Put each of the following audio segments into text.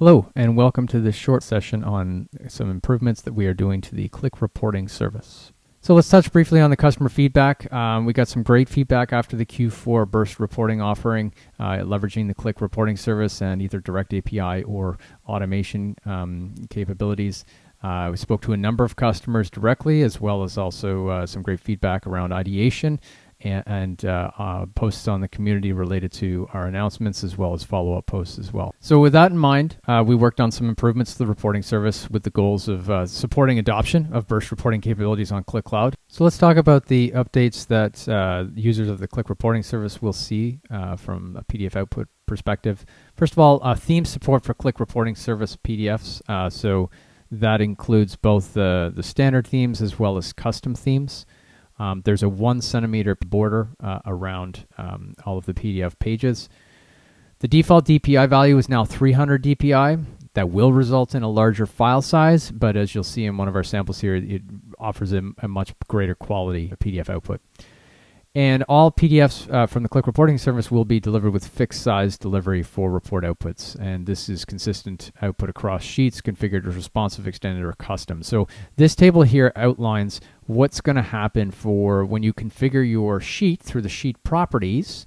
Hello, and welcome to this short session on some improvements that we are doing to the Qlik reporting service. So let's touch briefly on the customer feedback. We got some great feedback after the Q4 burst reporting offering, leveraging the Qlik reporting service and either direct API or automation capabilities. We spoke to a number of customers directly, as well as also some great feedback around ideation and posts on the community related to our announcements, as well as follow-up posts as well. So with that in mind, we worked on some improvements to the reporting service with the goals of supporting adoption of burst reporting capabilities on Qlik Cloud. So let's talk about the updates that users of the Qlik reporting service will see from a PDF output perspective. First of all, theme support for Qlik reporting service PDFs. So that includes both the standard themes as well as custom themes. There's a 1 centimeter border around all of the PDF pages. The default DPI value is now 300 DPI. That will result in a larger file size, but as you'll see in one of our samples here, it offers a much greater quality PDF output. And all PDFs from the Qlik reporting service will be delivered with fixed size delivery for report outputs. And this is consistent output across sheets, configured as responsive, extended, or custom. So this table here outlines what's going to happen for when you configure your sheet through the sheet properties,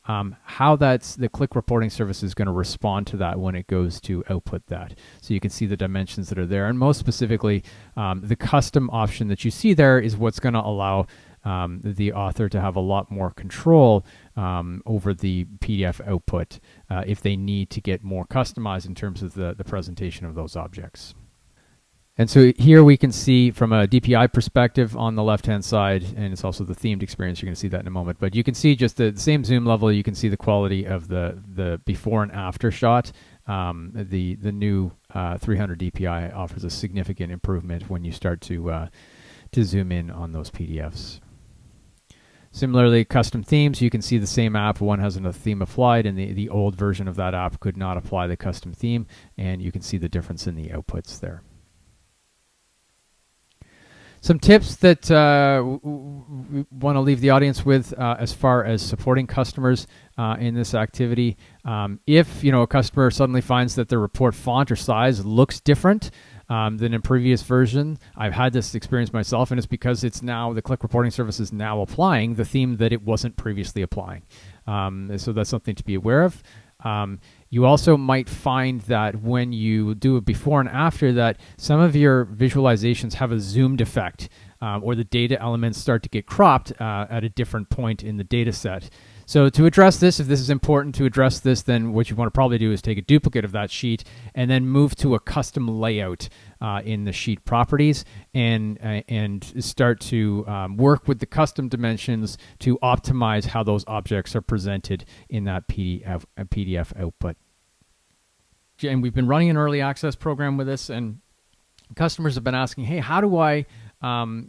how the Qlik reporting service is going to respond to that when it goes to output that. So you can see the dimensions that are there. And most specifically, the custom option that you see there is what's going to allow the author to have a lot more control over the PDF output if they need to get more customized in terms of the presentation of those objects. And so here we can see from a DPI perspective on the left-hand side, and it's also the themed experience. You're going to see that in a moment. But you can see just the same zoom level. You can see the quality of the before and after shot. The new 300 DPI offers a significant improvement when you start to zoom in on those PDFs. Similarly, custom themes, you can see the same app. One has a theme applied, and the old version of that app could not apply the custom theme, and you can see the difference in the outputs there. Some tips that we want to leave the audience with as far as supporting customers in this activity. If a customer suddenly finds that their report font or size looks different than in previous version, I've had this experience myself, and it's because it's now the Qlik reporting service is now applying the theme that it wasn't previously applying. So that's something to be aware of. You also might find that when you do a before and after, that some of your visualizations have a zoomed effect, or the data elements start to get cropped at a different point in the data set. So to address this, if this is important to address this, then what you want to probably do is take a duplicate of that sheet and then move to a custom layout in the sheet properties and start to work with the custom dimensions to optimize how those objects are presented in that PDF output. And we've been running an early access program with this, and customers have been asking, hey, how do I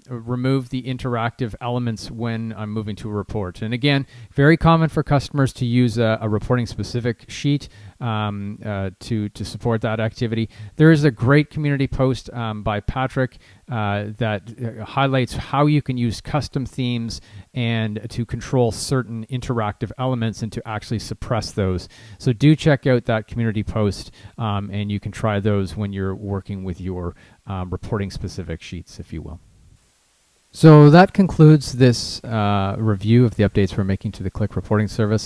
remove the interactive elements when I'm moving to a report? And again, very common for customers to use a reporting specific sheet to support that activity. There is a great community post by Patrick that highlights how you can use custom themes and to control certain interactive elements and to actually suppress those. So do check out that community post, and you can try those when you're working with your reporting specific sheets, if you will. So that concludes this review of the updates we're making to the Qlik reporting service.